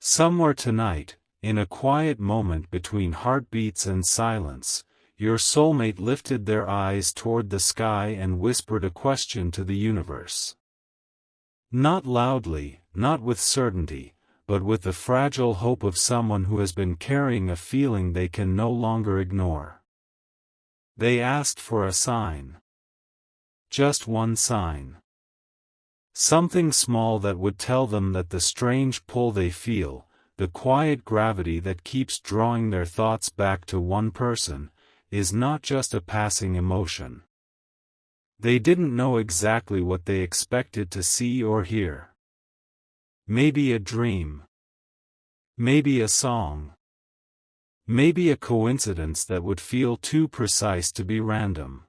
Somewhere tonight, in a quiet moment between heartbeats and silence, your soulmate lifted their eyes toward the sky and whispered a question to the universe. Not loudly, not with certainty, but with the fragile hope of someone who has been carrying a feeling they can no longer ignore. They asked for a sign. Just one sign. Something small that would tell them that the strange pull they feel, the quiet gravity that keeps drawing their thoughts back to one person, is not just a passing emotion. They didn't know exactly what they expected to see or hear. Maybe a dream. Maybe a song. Maybe a coincidence that would feel too precise to be random.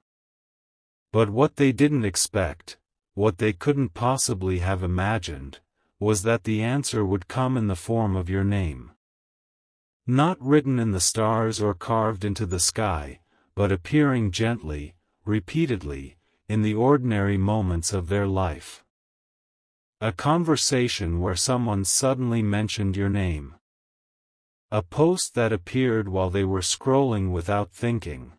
But what they didn't expect, what they couldn't possibly have imagined, was that the answer would come in the form of your name. Not written in the stars or carved into the sky, but appearing gently, repeatedly, in the ordinary moments of their life. A conversation where someone suddenly mentioned your name. A post that appeared while they were scrolling without thinking.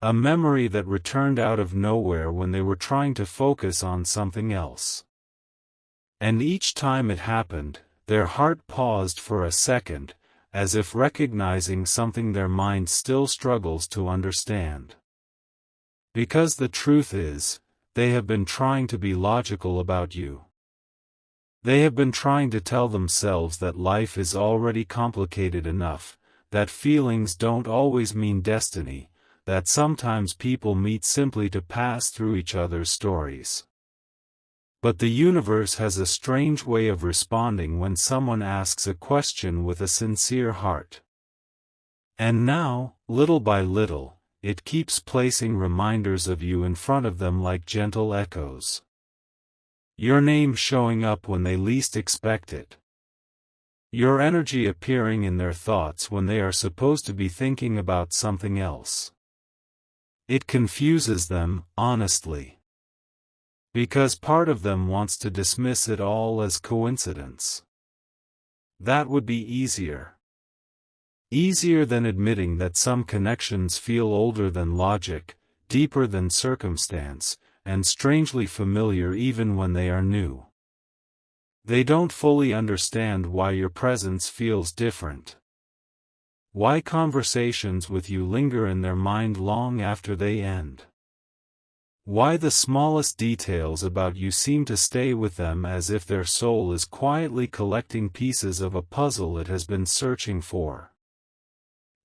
A memory that returned out of nowhere when they were trying to focus on something else. And each time it happened, their heart paused for a second, as if recognizing something their mind still struggles to understand. Because the truth is, they have been trying to be logical about you. They have been trying to tell themselves that life is already complicated enough, that feelings don't always mean destiny, that sometimes people meet simply to pass through each other's stories. But the universe has a strange way of responding when someone asks a question with a sincere heart. And now, little by little, it keeps placing reminders of you in front of them like gentle echoes. Your name showing up when they least expect it. Your energy appearing in their thoughts when they are supposed to be thinking about something else. It confuses them, honestly. Because part of them wants to dismiss it all as coincidence. That would be easier. Easier than admitting that some connections feel older than logic, deeper than circumstance, and strangely familiar even when they are new. They don't fully understand why your presence feels different. Why conversations with you linger in their mind long after they end. Why the smallest details about you seem to stay with them as if their soul is quietly collecting pieces of a puzzle it has been searching for.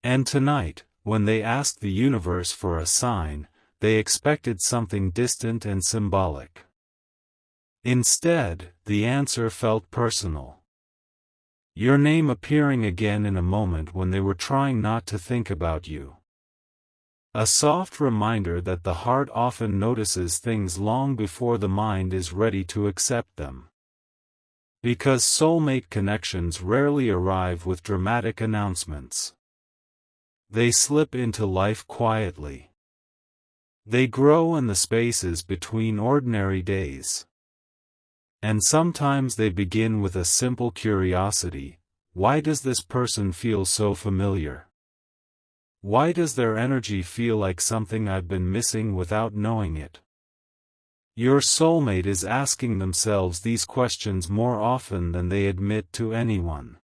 And tonight, when they asked the universe for a sign, they expected something distant and symbolic. Instead, the answer felt personal. Your name appearing again in a moment when they were trying not to think about you. A soft reminder that the heart often notices things long before the mind is ready to accept them. Because soulmate connections rarely arrive with dramatic announcements. They slip into life quietly. They grow in the spaces between ordinary days. And sometimes they begin with a simple curiosity: why does this person feel so familiar? Why does their energy feel like something I've been missing without knowing it? Your soulmate is asking themselves these questions more often than they admit to anyone.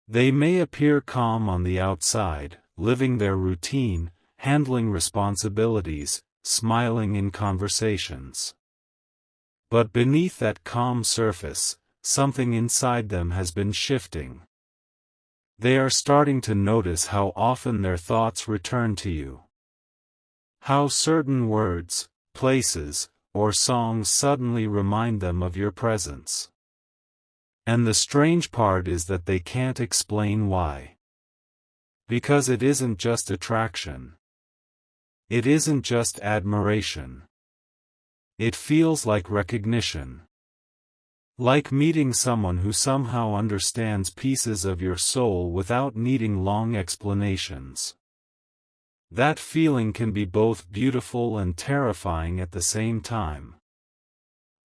They may appear calm on the outside, living their routine, handling responsibilities, smiling in conversations. But beneath that calm surface, something inside them has been shifting. They are starting to notice how often their thoughts return to you. How certain words, places, or songs suddenly remind them of your presence. And the strange part is that they can't explain why. Because it isn't just attraction. It isn't just admiration. It feels like recognition. Like meeting someone who somehow understands pieces of your soul without needing long explanations. That feeling can be both beautiful and terrifying at the same time.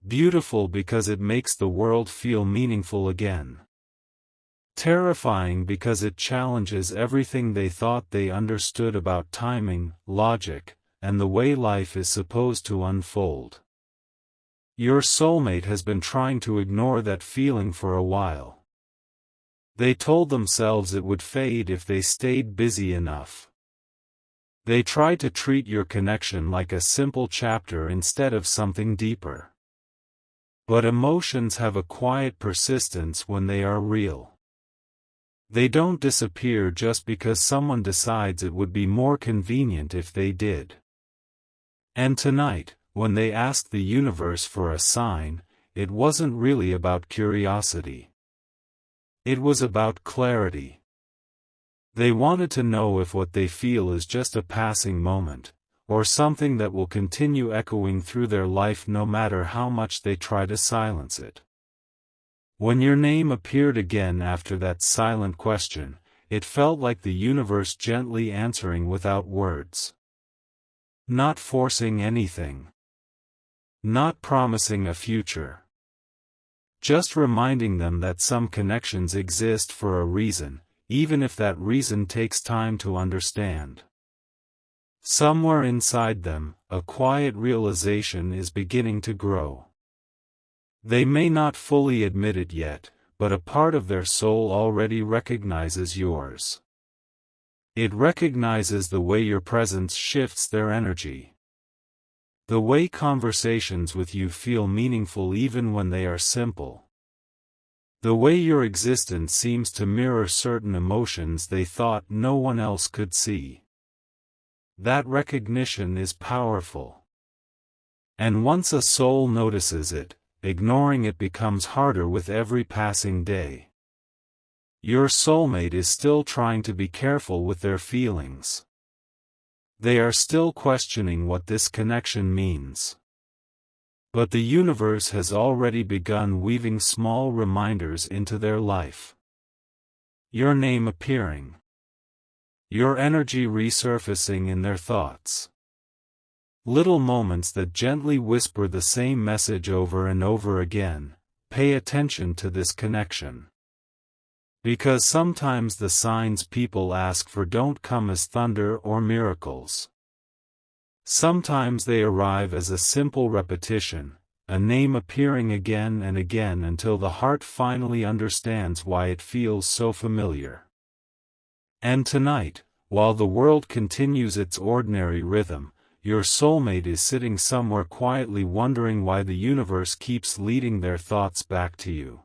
Beautiful because it makes the world feel meaningful again. Terrifying because it challenges everything they thought they understood about timing, logic, and the way life is supposed to unfold. Your soulmate has been trying to ignore that feeling for a while. They told themselves it would fade if they stayed busy enough. They tried to treat your connection like a simple chapter instead of something deeper. But emotions have a quiet persistence when they are real. They don't disappear just because someone decides it would be more convenient if they did. And tonight, when they asked the universe for a sign, it wasn't really about curiosity. It was about clarity. They wanted to know if what they feel is just a passing moment, or something that will continue echoing through their life no matter how much they try to silence it. When your name appeared again after that silent question, it felt like the universe gently answering without words. Not forcing anything. Not promising a future. Just reminding them that some connections exist for a reason, even if that reason takes time to understand. Somewhere inside them, a quiet realization is beginning to grow. They may not fully admit it yet, but a part of their soul already recognizes yours. It recognizes the way your presence shifts their energy. The way conversations with you feel meaningful even when they are simple. The way your existence seems to mirror certain emotions they thought no one else could see. That recognition is powerful. And once a soul notices it, ignoring it becomes harder with every passing day. Your soulmate is still trying to be careful with their feelings. They are still questioning what this connection means. But the universe has already begun weaving small reminders into their life. Your name appearing. Your energy resurfacing in their thoughts. Little moments that gently whisper the same message over and over again. Pay attention to this connection. Because sometimes the signs people ask for don't come as thunder or miracles. Sometimes they arrive as a simple repetition, a name appearing again and again until the heart finally understands why it feels so familiar. And tonight, while the world continues its ordinary rhythm, your soulmate is sitting somewhere quietly wondering why the universe keeps leading their thoughts back to you.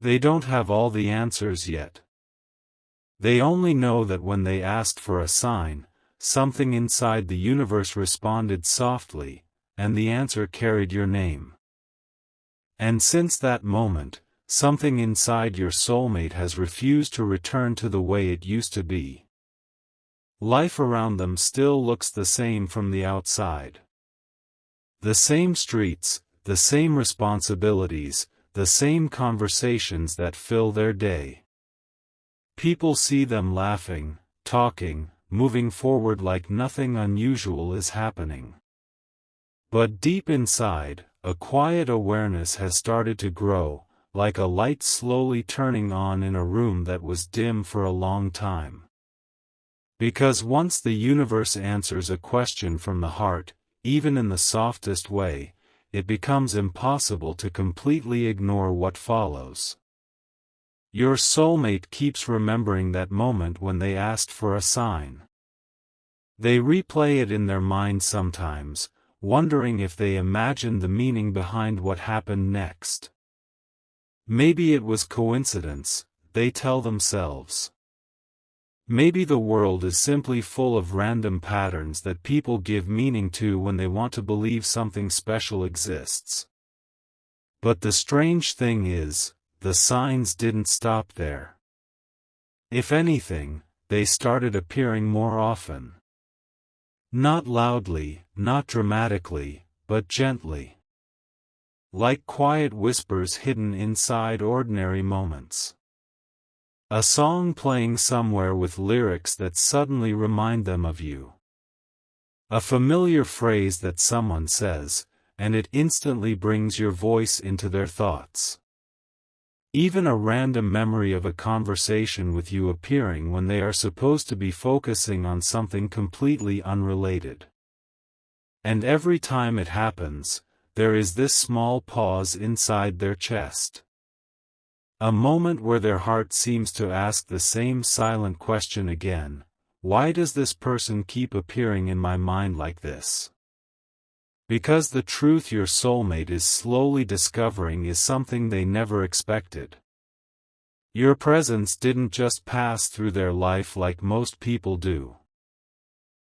They don't have all the answers yet. They only know that when they asked for a sign, something inside the universe responded softly, and the answer carried your name. And since that moment, something inside your soulmate has refused to return to the way it used to be. Life around them still looks the same from the outside. The same streets, the same responsibilities, the same conversations that fill their day. People see them laughing, talking, moving forward like nothing unusual is happening. But deep inside, a quiet awareness has started to grow, like a light slowly turning on in a room that was dim for a long time. Because once the universe answers a question from the heart, even in the softest way, it becomes impossible to completely ignore what follows. Your soulmate keeps remembering that moment when they asked for a sign. They replay it in their mind sometimes, wondering if they imagined the meaning behind what happened next. Maybe it was coincidence, they tell themselves. Maybe the world is simply full of random patterns that people give meaning to when they want to believe something special exists. But the strange thing is, the signs didn't stop there. If anything, they started appearing more often. Not loudly, not dramatically, but gently. Like quiet whispers hidden inside ordinary moments. A song playing somewhere with lyrics that suddenly remind them of you. A familiar phrase that someone says, and it instantly brings your voice into their thoughts. Even a random memory of a conversation with you appearing when they are supposed to be focusing on something completely unrelated. And every time it happens, there is this small pause inside their chest. A moment where their heart seems to ask the same silent question again: why does this person keep appearing in my mind like this? Because the truth your soulmate is slowly discovering is something they never expected. Your presence didn't just pass through their life like most people do.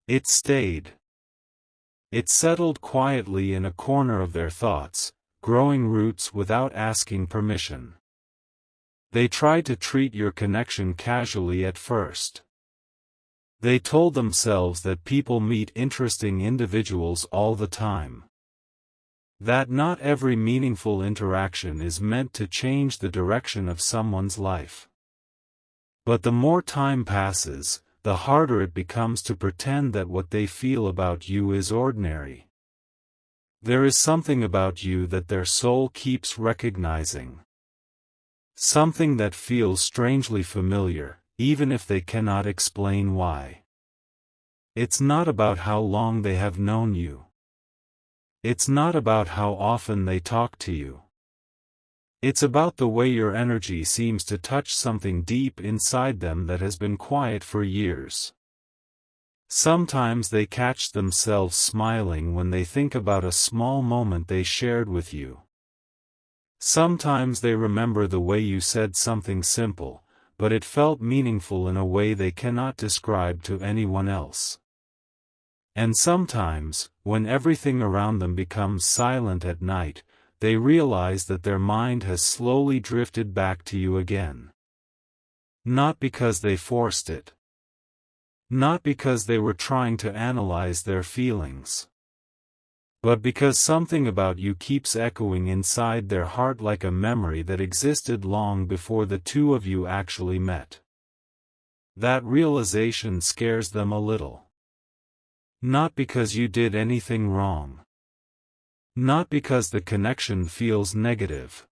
It stayed. It settled quietly in a corner of their thoughts, growing roots without asking permission. They tried to treat your connection casually at first. They told themselves that people meet interesting individuals all the time. That not every meaningful interaction is meant to change the direction of someone's life. But the more time passes, the harder it becomes to pretend that what they feel about you is ordinary. There is something about you that their soul keeps recognizing. Something that feels strangely familiar, even if they cannot explain why. It's not about how long they have known you. It's not about how often they talk to you. It's about the way your energy seems to touch something deep inside them that has been quiet for years. Sometimes they catch themselves smiling when they think about a small moment they shared with you. Sometimes they remember the way you said something simple, but it felt meaningful in a way they cannot describe to anyone else. And sometimes, when everything around them becomes silent at night, they realize that their mind has slowly drifted back to you again. Not because they forced it. Not because they were trying to analyze their feelings. But because something about you keeps echoing inside their heart like a memory that existed long before the two of you actually met. That realization scares them a little. Not because you did anything wrong. Not because the connection feels negative.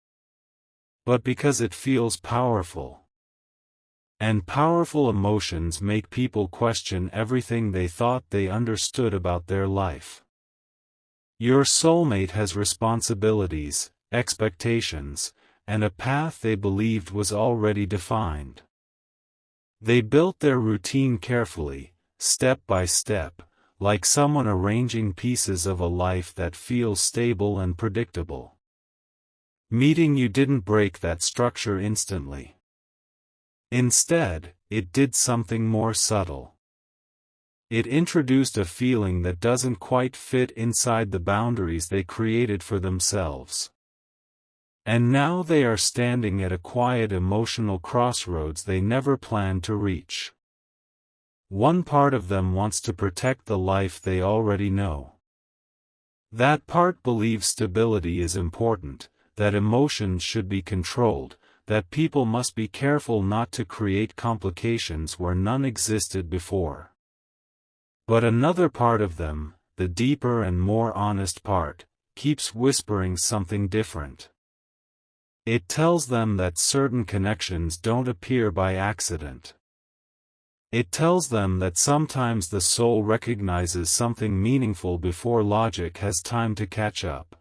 But because it feels powerful. And powerful emotions make people question everything they thought they understood about their life. Your soulmate has responsibilities, expectations, and a path they believed was already defined. They built their routine carefully, step by step, like someone arranging pieces of a life that feels stable and predictable. Meeting you didn't break that structure instantly. Instead, it did something more subtle. It introduced a feeling that doesn't quite fit inside the boundaries they created for themselves. And now they are standing at a quiet emotional crossroads they never planned to reach. One part of them wants to protect the life they already know. That part believes stability is important, that emotions should be controlled, that people must be careful not to create complications where none existed before. But another part of them, the deeper and more honest part, keeps whispering something different. It tells them that certain connections don't appear by accident. It tells them that sometimes the soul recognizes something meaningful before logic has time to catch up.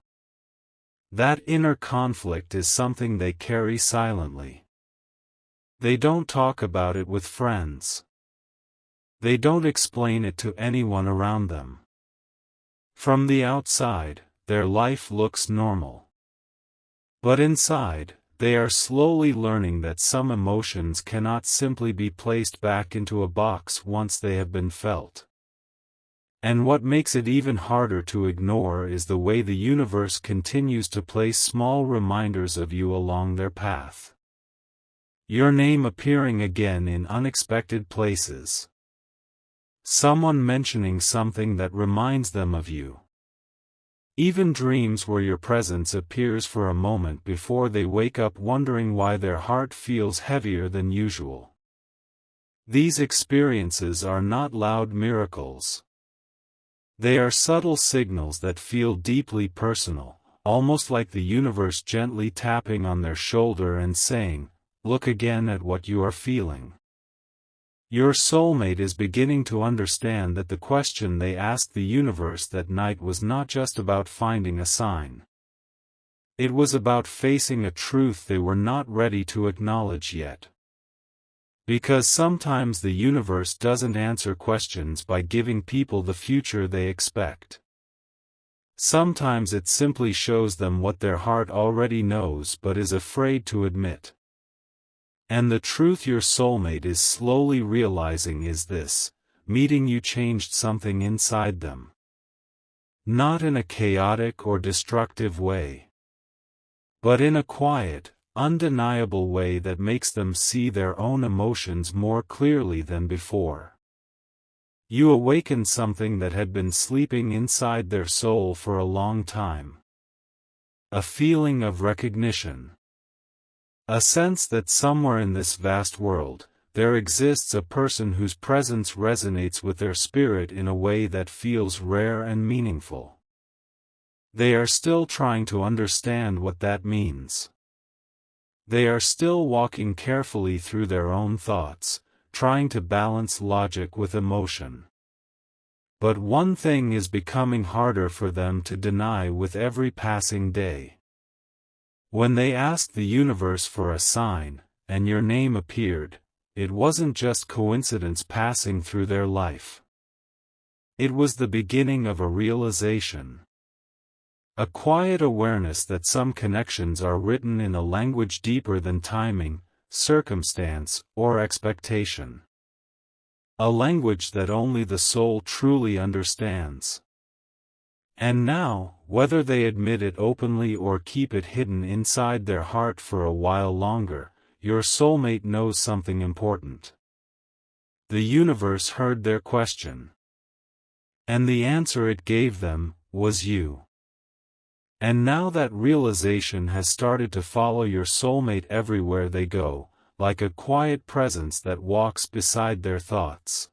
That inner conflict is something they carry silently. They don't talk about it with friends. They don't explain it to anyone around them. From the outside, their life looks normal. But inside, they are slowly learning that some emotions cannot simply be placed back into a box once they have been felt. And what makes it even harder to ignore is the way the universe continues to place small reminders of you along their path. Your name appearing again in unexpected places. Someone mentioning something that reminds them of you. Even dreams where your presence appears for a moment before they wake up wondering why their heart feels heavier than usual. These experiences are not loud miracles. They are subtle signals that feel deeply personal, almost like the universe gently tapping on their shoulder and saying, "Look again at what you are feeling." Your soulmate is beginning to understand that the question they asked the universe that night was not just about finding a sign. It was about facing a truth they were not ready to acknowledge yet. Because sometimes the universe doesn't answer questions by giving people the future they expect. Sometimes it simply shows them what their heart already knows but is afraid to admit. And the truth your soulmate is slowly realizing is this: meeting you changed something inside them. Not in a chaotic or destructive way, but in a quiet, undeniable way that makes them see their own emotions more clearly than before. You awakened something that had been sleeping inside their soul for a long time. A feeling of recognition. A sense that somewhere in this vast world, there exists a person whose presence resonates with their spirit in a way that feels rare and meaningful. They are still trying to understand what that means. They are still walking carefully through their own thoughts, trying to balance logic with emotion. But one thing is becoming harder for them to deny with every passing day. When they asked the universe for a sign, and your name appeared, it wasn't just coincidence passing through their life. It was the beginning of a realization. A quiet awareness that some connections are written in a language deeper than timing, circumstance, or expectation. A language that only the soul truly understands. And now, whether they admit it openly or keep it hidden inside their heart for a while longer, your soulmate knows something important. The universe heard their question. And the answer it gave them was you. And now that realization has started to follow your soulmate everywhere they go, like a quiet presence that walks beside their thoughts.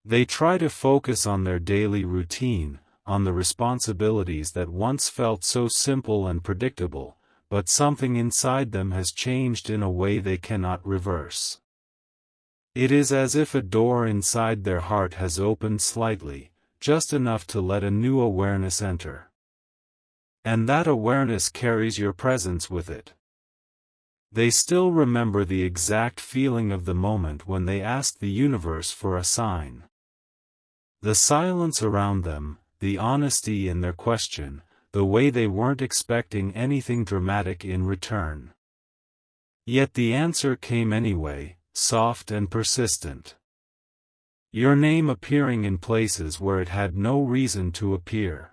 They try to focus on their daily routine, on the responsibilities that once felt so simple and predictable, but something inside them has changed in a way they cannot reverse. It is as if a door inside their heart has opened slightly, just enough to let a new awareness enter. And that awareness carries your presence with it. They still remember the exact feeling of the moment when they asked the universe for a sign. The silence around them, the honesty in their question, the way they weren't expecting anything dramatic in return. Yet the answer came anyway, soft and persistent. Your name appearing in places where it had no reason to appear.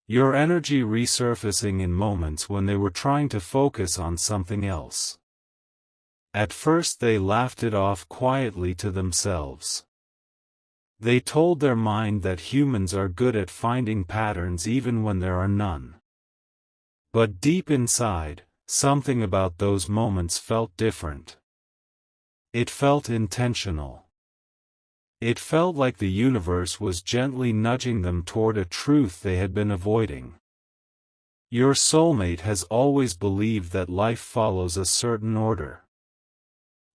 Your energy resurfacing in moments when they were trying to focus on something else. At first they laughed it off quietly to themselves. They told their mind that humans are good at finding patterns even when there are none. But deep inside, something about those moments felt different. It felt intentional. It felt like the universe was gently nudging them toward a truth they had been avoiding. Your soulmate has always believed that life follows a certain order.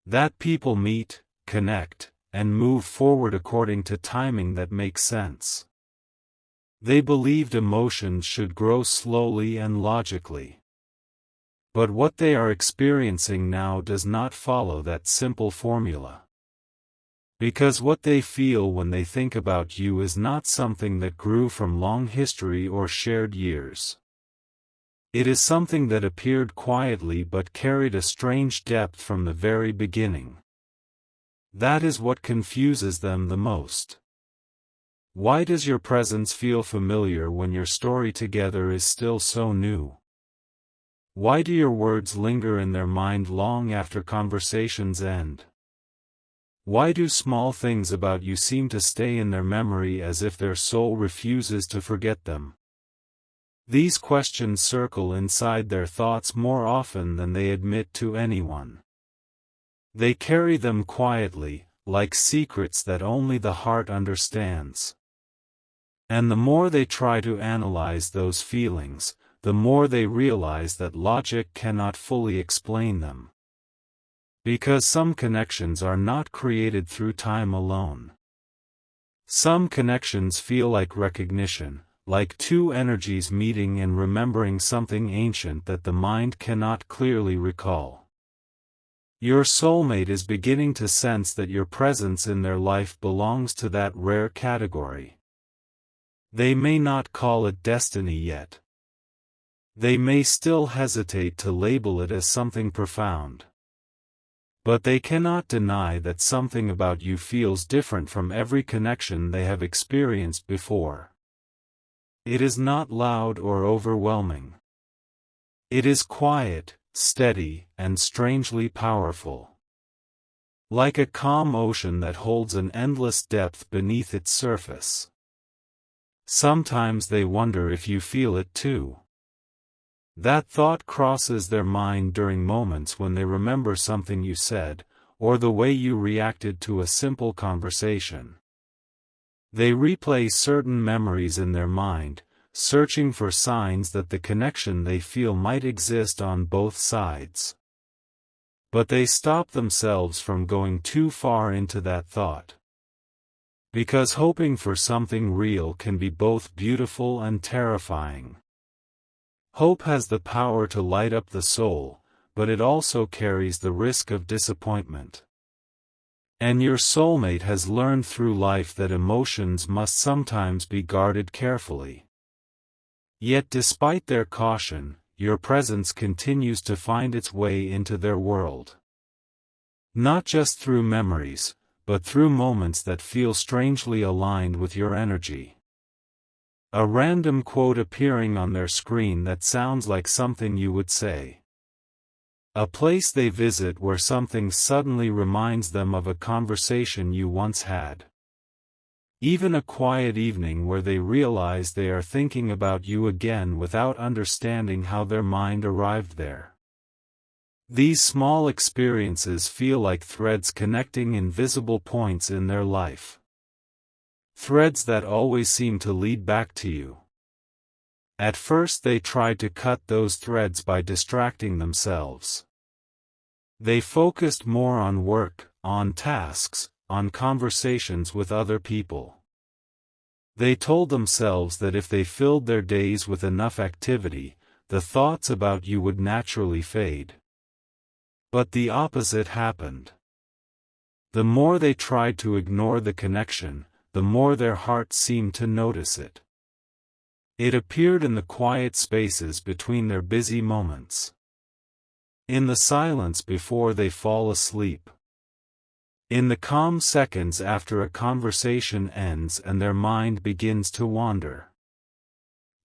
That people meet, connect, and move forward according to timing that makes sense. They believed emotions should grow slowly and logically. But what they are experiencing now does not follow that simple formula. Because what they feel when they think about you is not something that grew from long history or shared years. It is something that appeared quietly but carried a strange depth from the very beginning. That is what confuses them the most. Why does your presence feel familiar when your story together is still so new? Why do your words linger in their mind long after conversations end? Why do small things about you seem to stay in their memory as if their soul refuses to forget them? These questions circle inside their thoughts more often than they admit to anyone. They carry them quietly, like secrets that only the heart understands. And the more they try to analyze those feelings, the more they realize that logic cannot fully explain them. Because some connections are not created through time alone. Some connections feel like recognition, like two energies meeting and remembering something ancient that the mind cannot clearly recall. Your soulmate is beginning to sense that your presence in their life belongs to that rare category. They may not call it destiny yet. They may still hesitate to label it as something profound. But they cannot deny that something about you feels different from every connection they have experienced before. It is not loud or overwhelming. It is quiet, steady, and strangely powerful. Like a calm ocean that holds an endless depth beneath its surface. Sometimes they wonder if you feel it too. That thought crosses their mind during moments when they remember something you said, or the way you reacted to a simple conversation. They replay certain memories in their mind, searching for signs that the connection they feel might exist on both sides. But they stop themselves from going too far into that thought. Because hoping for something real can be both beautiful and terrifying. Hope has the power to light up the soul, but it also carries the risk of disappointment. And your soulmate has learned through life that emotions must sometimes be guarded carefully. Yet despite their caution, your presence continues to find its way into their world. Not just through memories, but through moments that feel strangely aligned with your energy. A random quote appearing on their screen that sounds like something you would say. A place they visit where something suddenly reminds them of a conversation you once had. Even a quiet evening where they realize they are thinking about you again without understanding how their mind arrived there. These small experiences feel like threads connecting invisible points in their life. Threads that always seem to lead back to you. At first they tried to cut those threads by distracting themselves. They focused more on work, on tasks, on conversations with other people. They told themselves that if they filled their days with enough activity, the thoughts about you would naturally fade. But the opposite happened. The more they tried to ignore the connection, the more their hearts seemed to notice it. It appeared in the quiet spaces between their busy moments. In the silence before they fall asleep. In the calm seconds after a conversation ends and their mind begins to wander.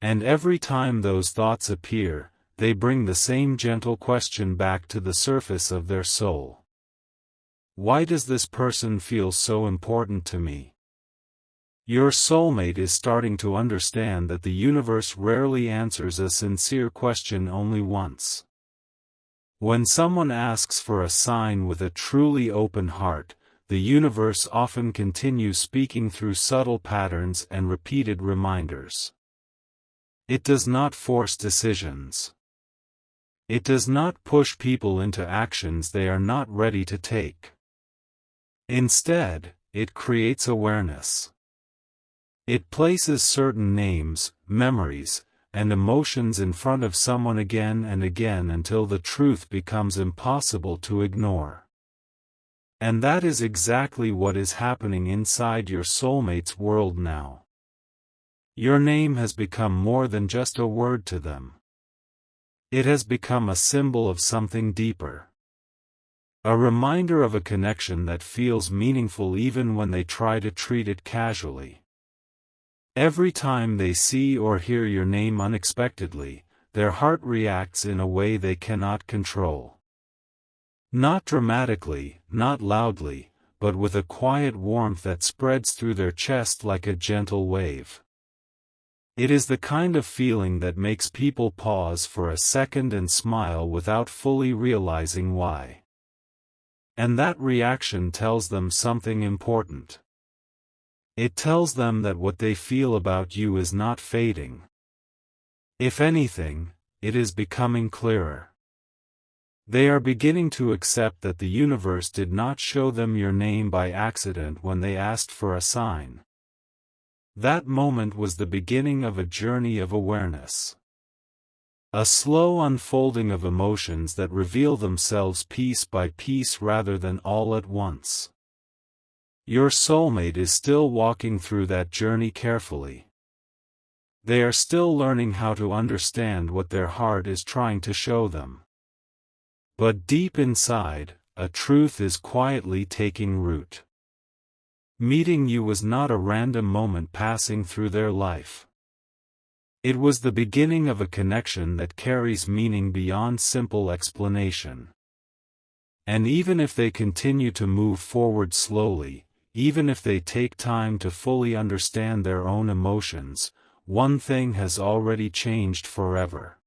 And every time those thoughts appear, they bring the same gentle question back to the surface of their soul. Why does this person feel so important to me? Your soulmate is starting to understand that the universe rarely answers a sincere question only once. When someone asks for a sign with a truly open heart, the universe often continues speaking through subtle patterns and repeated reminders. It does not force decisions. It does not push people into actions they are not ready to take. Instead, it creates awareness. It places certain names, memories, and emotions in front of someone again and again until the truth becomes impossible to ignore. And that is exactly what is happening inside your soulmate's world now. Your name has become more than just a word to them. It has become a symbol of something deeper. A reminder of a connection that feels meaningful even when they try to treat it casually. Every time they see or hear your name unexpectedly, their heart reacts in a way they cannot control. Not dramatically, not loudly, but with a quiet warmth that spreads through their chest like a gentle wave. It is the kind of feeling that makes people pause for a second and smile without fully realizing why. And that reaction tells them something important. It tells them that what they feel about you is not fading. If anything, it is becoming clearer. They are beginning to accept that the universe did not show them your name by accident when they asked for a sign. That moment was the beginning of a journey of awareness. A slow unfolding of emotions that reveal themselves piece by piece rather than all at once. Your soulmate is still walking through that journey carefully. They are still learning how to understand what their heart is trying to show them. But deep inside, a truth is quietly taking root. Meeting you was not a random moment passing through their life. It was the beginning of a connection that carries meaning beyond simple explanation. And even if they continue to move forward slowly, even if they take time to fully understand their own emotions, one thing has already changed forever.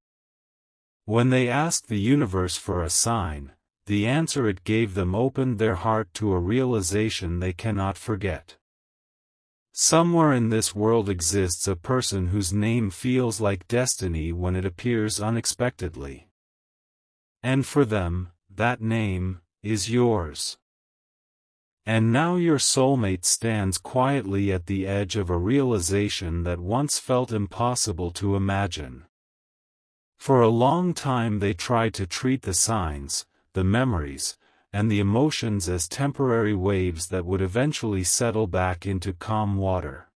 When they asked the universe for a sign, the answer it gave them opened their heart to a realization they cannot forget. Somewhere in this world exists a person whose name feels like destiny when it appears unexpectedly. And for them, that name is yours. And now your soulmate stands quietly at the edge of a realization that once felt impossible to imagine. For a long time they tried to treat the signs, the memories, and the emotions as temporary waves that would eventually settle back into calm water.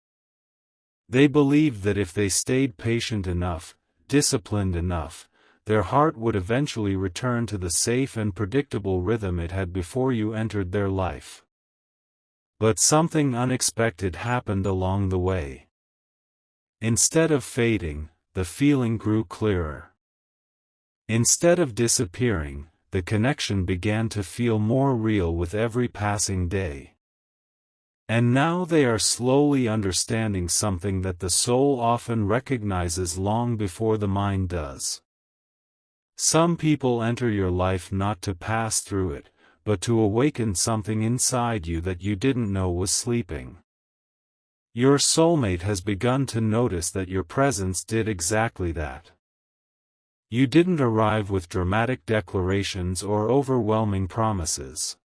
They believed that if they stayed patient enough, disciplined enough, their heart would eventually return to the safe and predictable rhythm it had before you entered their life. But something unexpected happened along the way. Instead of fading, the feeling grew clearer. Instead of disappearing, the connection began to feel more real with every passing day. And now they are slowly understanding something that the soul often recognizes long before the mind does. Some people enter your life not to pass through it, but to awaken something inside you that you didn't know was sleeping. Your soulmate has begun to notice that your presence did exactly that. You didn't arrive with dramatic declarations or overwhelming promises.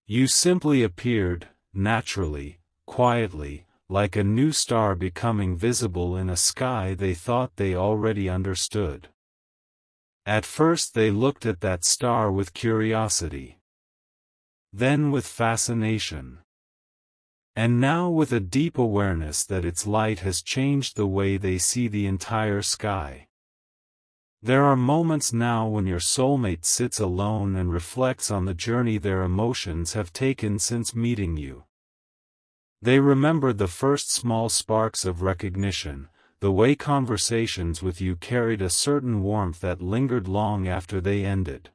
You simply appeared, naturally, quietly, like a new star becoming visible in a sky they thought they already understood. At first they looked at that star with curiosity. Then with fascination. And now with a deep awareness that its light has changed the way they see the entire sky. There are moments now when your soulmate sits alone and reflects on the journey their emotions have taken since meeting you. They remember the first small sparks of recognition, the way conversations with you carried a certain warmth that lingered long after they ended.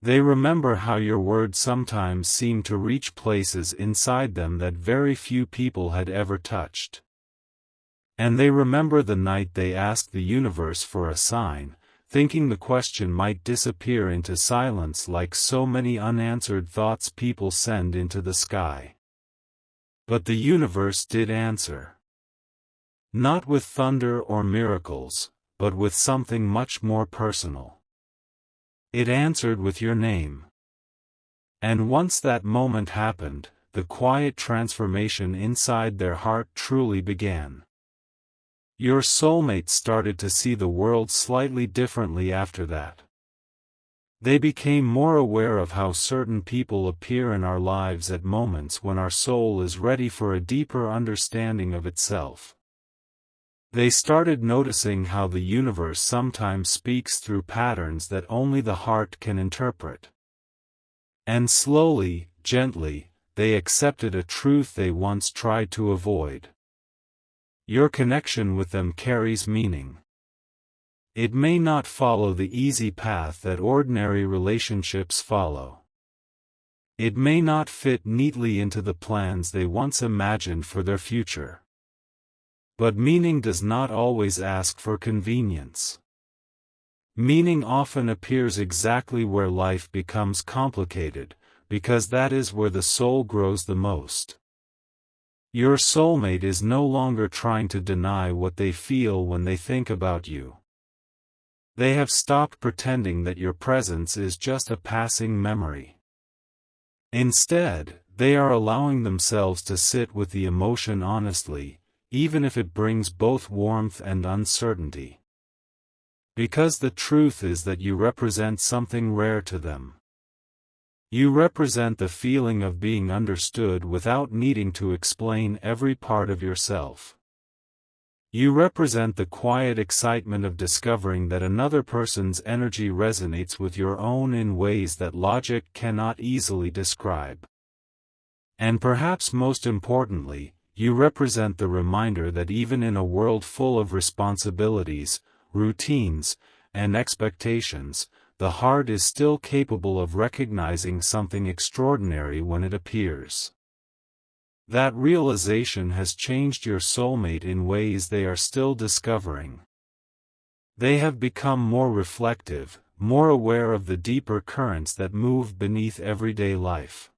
They remember how your words sometimes seemed to reach places inside them that very few people had ever touched. And they remember the night they asked the universe for a sign, thinking the question might disappear into silence like so many unanswered thoughts people send into the sky. But the universe did answer. Not with thunder or miracles, but with something much more personal. It answered with your name. And once that moment happened, the quiet transformation inside their heart truly began. Your soulmate started to see the world slightly differently after that. They became more aware of how certain people appear in our lives at moments when our soul is ready for a deeper understanding of itself. They started noticing how the universe sometimes speaks through patterns that only the heart can interpret. And slowly, gently, they accepted a truth they once tried to avoid. Your connection with them carries meaning. It may not follow the easy path that ordinary relationships follow. It may not fit neatly into the plans they once imagined for their future. But meaning does not always ask for convenience. Meaning often appears exactly where life becomes complicated, because that is where the soul grows the most. Your soulmate is no longer trying to deny what they feel when they think about you. They have stopped pretending that your presence is just a passing memory. Instead, they are allowing themselves to sit with the emotion honestly, even if it brings both warmth and uncertainty. Because the truth is that you represent something rare to them. You represent the feeling of being understood without needing to explain every part of yourself. You represent the quiet excitement of discovering that another person's energy resonates with your own in ways that logic cannot easily describe. And perhaps most importantly, you represent the reminder that even in a world full of responsibilities, routines, and expectations, the heart is still capable of recognizing something extraordinary when it appears. That realization has changed your soulmate in ways they are still discovering. They have become more reflective, more aware of the deeper currents that move beneath everyday life.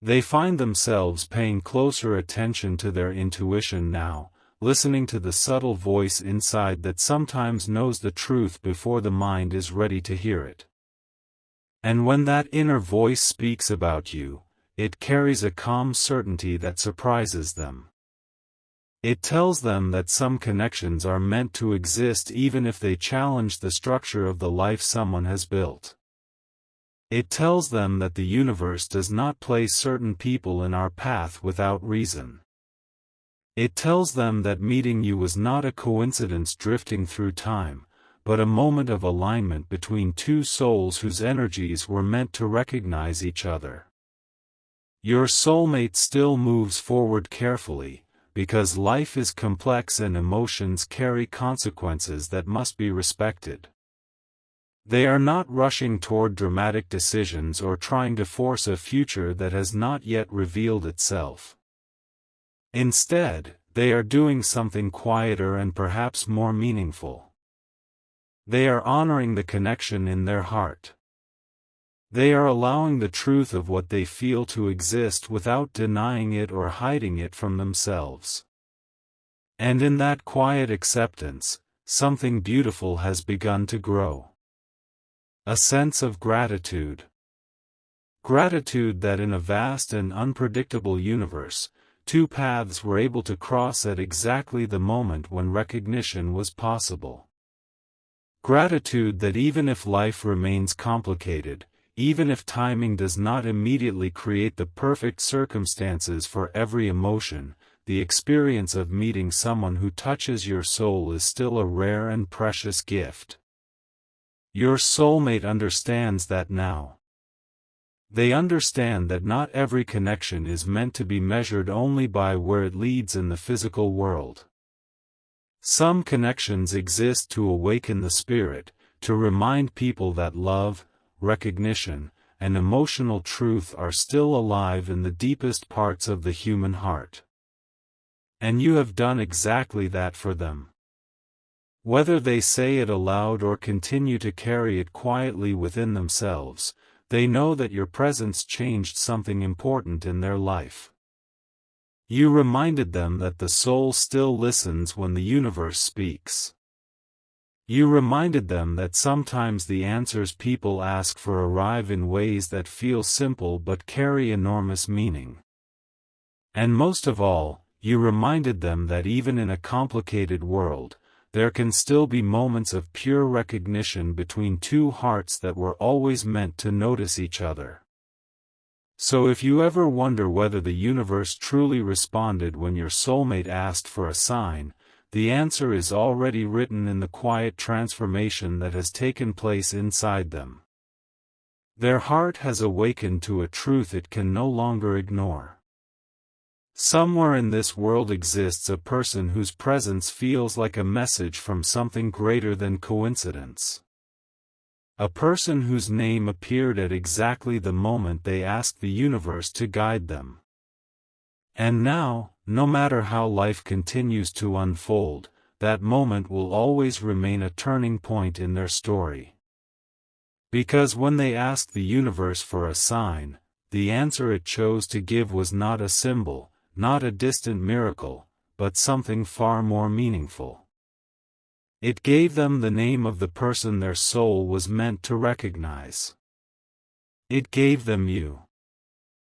They find themselves paying closer attention to their intuition now, listening to the subtle voice inside that sometimes knows the truth before the mind is ready to hear it. And when that inner voice speaks about you, it carries a calm certainty that surprises them. It tells them that some connections are meant to exist even if they challenge the structure of the life someone has built. It tells them that the universe does not place certain people in our path without reason. It tells them that meeting you was not a coincidence drifting through time, but a moment of alignment between two souls whose energies were meant to recognize each other. Your soulmate still moves forward carefully, because life is complex and emotions carry consequences that must be respected. They are not rushing toward dramatic decisions or trying to force a future that has not yet revealed itself. Instead, they are doing something quieter and perhaps more meaningful. They are honoring the connection in their heart. They are allowing the truth of what they feel to exist without denying it or hiding it from themselves. And in that quiet acceptance, something beautiful has begun to grow. A sense of gratitude. Gratitude that in a vast and unpredictable universe, two paths were able to cross at exactly the moment when recognition was possible. Gratitude that even if life remains complicated, even if timing does not immediately create the perfect circumstances for every emotion, the experience of meeting someone who touches your soul is still a rare and precious gift. Your soulmate understands that now. They understand that not every connection is meant to be measured only by where it leads in the physical world. Some connections exist to awaken the spirit, to remind people that love, recognition, and emotional truth are still alive in the deepest parts of the human heart. And you have done exactly that for them. Whether they say it aloud or continue to carry it quietly within themselves, they know that your presence changed something important in their life. You reminded them that the soul still listens when the universe speaks. You reminded them that sometimes the answers people ask for arrive in ways that feel simple but carry enormous meaning. And most of all, you reminded them that even in a complicated world, there can still be moments of pure recognition between two hearts that were always meant to notice each other. So if you ever wonder whether the universe truly responded when your soulmate asked for a sign, the answer is already written in the quiet transformation that has taken place inside them. Their heart has awakened to a truth it can no longer ignore. Somewhere in this world exists a person whose presence feels like a message from something greater than coincidence. A person whose name appeared at exactly the moment they asked the universe to guide them. And now, no matter how life continues to unfold, that moment will always remain a turning point in their story. Because when they asked the universe for a sign, the answer it chose to give was not a symbol, not a distant miracle, but something far more meaningful. It gave them the name of the person their soul was meant to recognize. It gave them you.